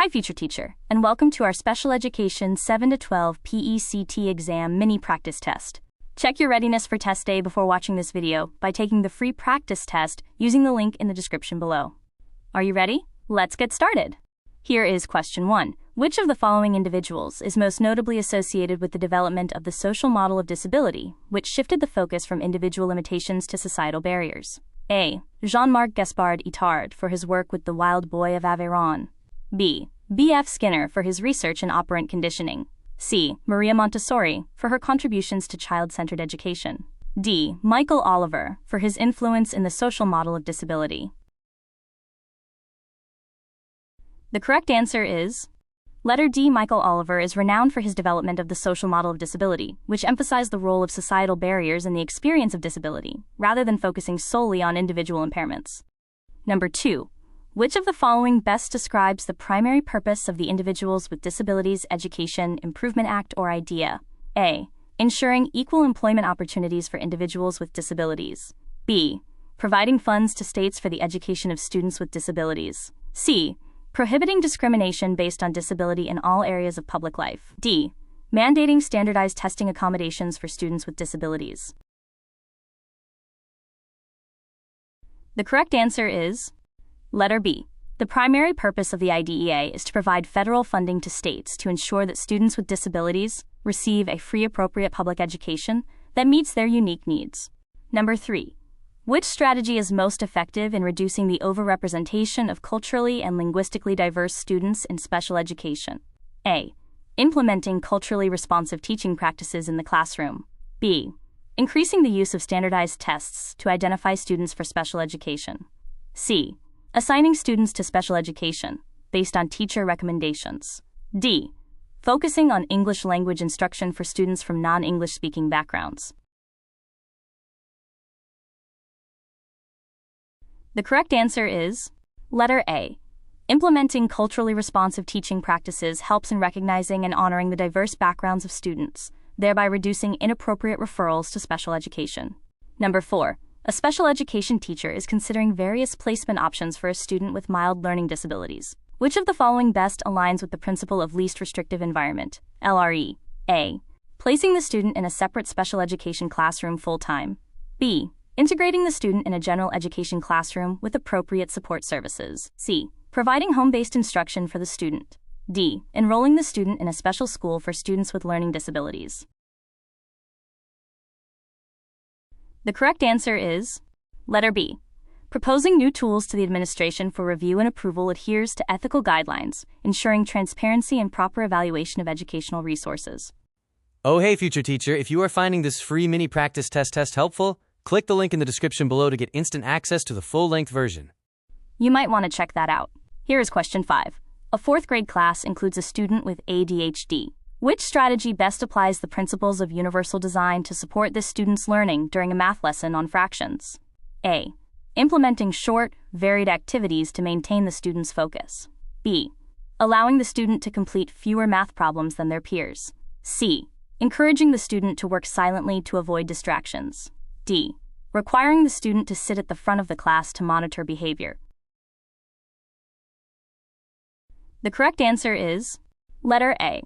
Hi, future teacher, and welcome to our Special Education 7 to 12 PECT exam mini practice test. Check your readiness for test day before watching this video by taking the free practice test using the link in the description below. Are you ready? Let's get started. Here is question 1. Which of the following individuals is most notably associated with the development of the social model of disability, which shifted the focus from individual limitations to societal barriers? A. Jean-Marc Gaspard Itard for his work with the Wild Boy of Aveyron. B. B.F. Skinner for his research in operant conditioning. C. Maria Montessori for her contributions to child-centered education. D. Michael Oliver for his influence in the social model of disability. The correct answer is letter D. Michael Oliver is renowned for his development of the social model of disability, which emphasized the role of societal barriers in the experience of disability, rather than focusing solely on individual impairments. Number 2. Which of the following best describes the primary purpose of the Individuals with Disabilities Education Improvement Act or IDEA? A. Ensuring equal employment opportunities for individuals with disabilities. B. Providing funds to states for the education of students with disabilities. C. Prohibiting discrimination based on disability in all areas of public life. D. Mandating standardized testing accommodations for students with disabilities. The correct answer is letter B. The primary purpose of the IDEA is to provide federal funding to states to ensure that students with disabilities receive a free, appropriate public education that meets their unique needs. Number 3. Which strategy is most effective in reducing the overrepresentation of culturally and linguistically diverse students in special education? A. Implementing culturally responsive teaching practices in the classroom. B. Increasing the use of standardized tests to identify students for special education. C. Assigning students to special education based on teacher recommendations. D. Focusing on English language instruction for students from non-English speaking backgrounds. The correct answer is letter A. Implementing culturally responsive teaching practices helps in recognizing and honoring the diverse backgrounds of students, thereby reducing inappropriate referrals to special education. Number 4. A special education teacher is considering various placement options for a student with mild learning disabilities. Which of the following best aligns with the principle of least restrictive environment, LRE? A. Placing the student in a separate special education classroom full-time. B. Integrating the student in a general education classroom with appropriate support services. C. Providing home-based instruction for the student. D. Enrolling the student in a special school for students with learning disabilities. The correct answer is letter B. Proposing new tools to the administration for review and approval adheres to ethical guidelines, ensuring transparency and proper evaluation of educational resources. Oh hey future teacher, if you are finding this free mini practice test helpful, click the link in the description below to get instant access to the full-length version. You might want to check that out. Here is question 5. A 4th grade class includes a student with ADHD. Which strategy best applies the principles of universal design to support this student's learning during a math lesson on fractions? A. Implementing short, varied activities to maintain the student's focus. B. Allowing the student to complete fewer math problems than their peers. C. Encouraging the student to work silently to avoid distractions. D. Requiring the student to sit at the front of the class to monitor behavior. The correct answer is letter A.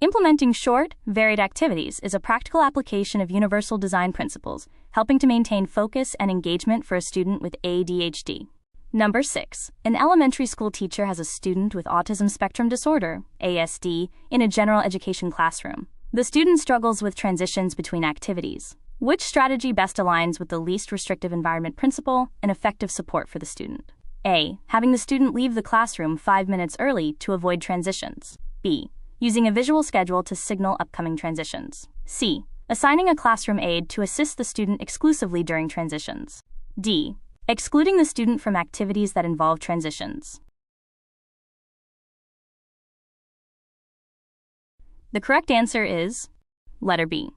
Implementing short, varied activities is a practical application of universal design principles, helping to maintain focus and engagement for a student with ADHD. Number 6. An elementary school teacher has a student with autism spectrum disorder, ASD, in a general education classroom. The student struggles with transitions between activities. Which strategy best aligns with the least restrictive environment principle and effective support for the student? A. Having the student leave the classroom 5 minutes early to avoid transitions. B. Using a visual schedule to signal upcoming transitions. C. Assigning a classroom aide to assist the student exclusively during transitions. D. Excluding the student from activities that involve transitions. The correct answer is letter B.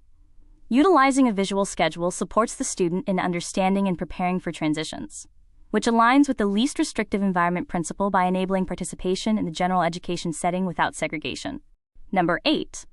Utilizing a visual schedule supports the student in understanding and preparing for transitions, which aligns with the least restrictive environment principle by enabling participation in the general education setting without segregation. Number 8.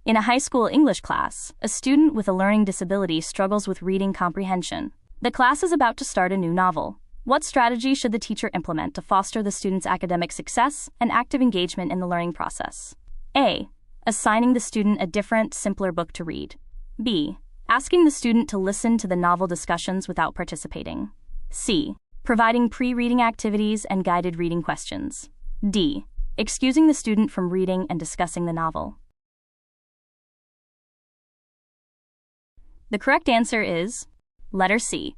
In a high school English class, a student with a learning disability struggles with reading comprehension. The class is about to start a new novel. What strategy should the teacher implement to foster the student's academic success and active engagement in the learning process? A. Assigning the student a different, simpler book to read. B. Asking the student to listen to the novel discussions without participating. C. Providing pre-reading activities and guided reading questions. D. Excusing the student from reading and discussing the novel. The correct answer is letter C.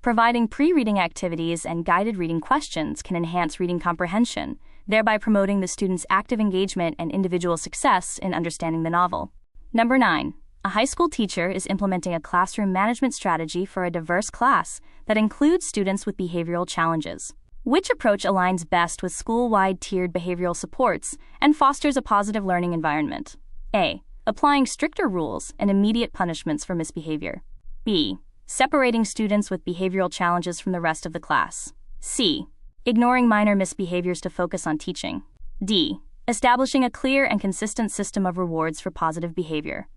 Providing pre-reading activities and guided reading questions can enhance reading comprehension, thereby promoting the student's active engagement and individual success in understanding the novel. Number 9. A high school teacher is implementing a classroom management strategy for a diverse class that includes students with behavioral challenges. Which approach aligns best with school-wide tiered behavioral supports and fosters a positive learning environment? A. Applying stricter rules and immediate punishments for misbehavior. B. Separating students with behavioral challenges from the rest of the class. C. Ignoring minor misbehaviors to focus on teaching. D. Establishing a clear and consistent system of rewards for positive behavior.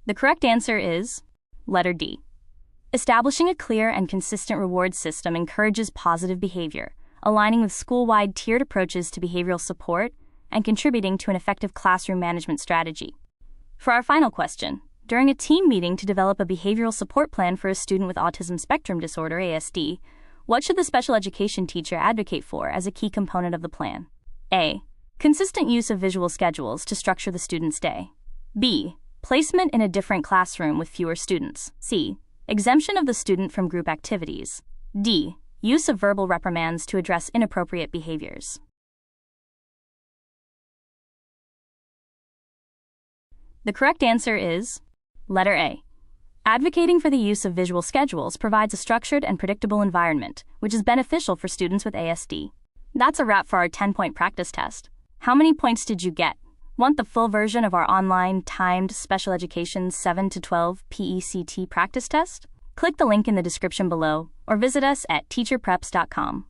The correct answer is letter D. Establishing a clear and consistent reward system encourages positive behavior, aligning with school-wide tiered approaches to behavioral support and contributing to an effective classroom management strategy. For our final question, during a team meeting to develop a behavioral support plan for a student with autism spectrum disorder (ASD), what should the special education teacher advocate for as a key component of the plan? A. Consistent use of visual schedules to structure the student's day. B. Placement in a different classroom with fewer students. C. Exemption of the student from group activities. D. Use of verbal reprimands to address inappropriate behaviors. The correct answer is letter A. Advocating for the use of visual schedules provides a structured and predictable environment, which is beneficial for students with ASD. That's a wrap for our 10-point practice test. How many points did you get? Want the full version of our online, timed special education 7 to 12 PECT practice test? Click the link in the description below or visit us at teacherpreps.com.